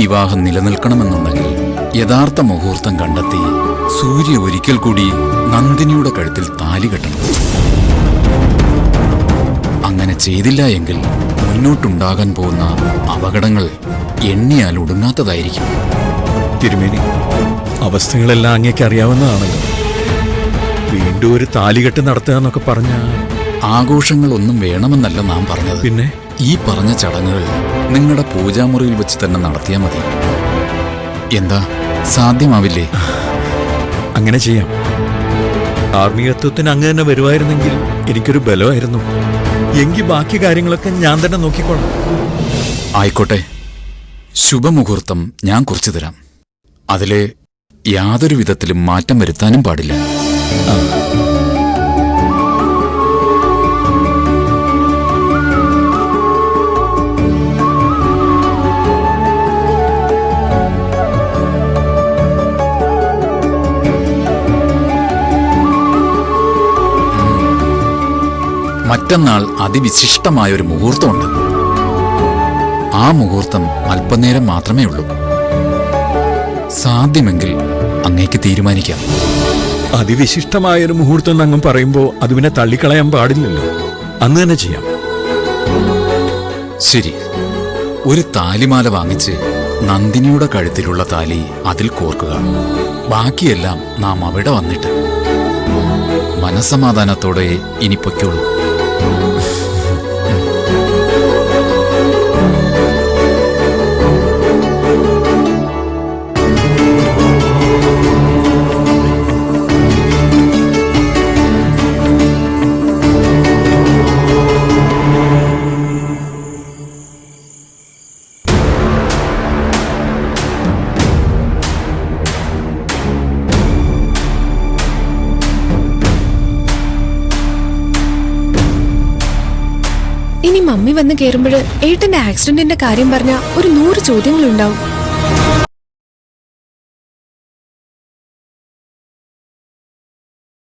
വിവാഹം നിലനിൽക്കണമെന്നുണ്ടെങ്കിൽ യഥാർത്ഥ മുഹൂർത്തം കണ്ടെത്തി സൂര്യ ഒരിക്കൽ കൂടി നന്ദിനിയുടെ കഴുത്തിൽ താലി കെട്ടണം. അങ്ങനെ ചെയ്തില്ല എങ്കിൽ മുന്നോട്ടുണ്ടാകാൻ പോകുന്ന അപകടങ്ങൾ എണ്ണിയാൽ ഒടുങ്ങാത്തതായിരിക്കും. തിരുമേനി, അവസ്ഥകളെല്ലാം അങ്ങേക്ക് അറിയാവുന്നതാണല്ലോ. വീണ്ടും ഒരു താലികെട്ട് നടത്തുക എന്നൊക്കെ പറഞ്ഞ ആഘോഷങ്ങളൊന്നും വേണമെന്നല്ല നാം പറഞ്ഞത്. പിന്നെ ഈ പറഞ്ഞ ചടങ്ങുകൾ നിങ്ങളുടെ പൂജാമുറിയിൽ വെച്ച് തന്നെ നടത്തിയാൽ മതി. എന്താ, സാധ്യമാവില്ലേ? അങ്ങനെ ചെയ്യാം. ആത്മീയത്വത്തിന് അങ്ങ് തന്നെ വരുമായിരുന്നെങ്കിൽ എനിക്കൊരു ബലമായിരുന്നു. എങ്കിൽ ബാക്കി കാര്യങ്ങളൊക്കെ ഞാൻ തന്നെ നോക്കിക്കോളാം. ആയിക്കോട്ടെ, ശുഭമുഹൂർത്തം ഞാൻ കുറിച്ചു തരാം. അതിലെ യാതൊരു വിധത്തിലും മാറ്റം വരുത്താനും പാടില്ല. മറ്റന്നാൾ അതിവിശിഷ്ടമായൊരു മുഹൂർത്തമുണ്ട്. ആ മുഹൂർത്തം അല്പനേരം മാത്രമേ ഉള്ളൂ. സാധ്യമെങ്കിൽ അങ്ങേക്ക് തീരുമാനിക്കാം. അതിവിശിഷ്ടമായൊരു മുഹൂർത്തം എന്നങ്ങും പറയുമ്പോൾ അത് പിന്നെ തള്ളിക്കളയാൻ പാടില്ലല്ലോ. അന്ന് തന്നെ ചെയ്യാം. ശരി, ഒരു താലിമാല വാങ്ങിച്ച് നന്ദിനിയുടെ കഴുത്തിലുള്ള താലി അതിൽ കോർക്കുക. ബാക്കിയെല്ലാം നാം അവിടെ വന്നിട്ട് മനസ്സമാധാനത്തോടെ ഇനി പൊയ്ക്കോളൂ. ഇനി മമ്മി വന്ന് കേറുമ്പോൾ ഏട്ടന്റെ ആക്സിഡന്റിന്റെ കാര്യം പറഞ്ഞ ഒരു 100 ചോദ്യങ്ങളുണ്ടാവും.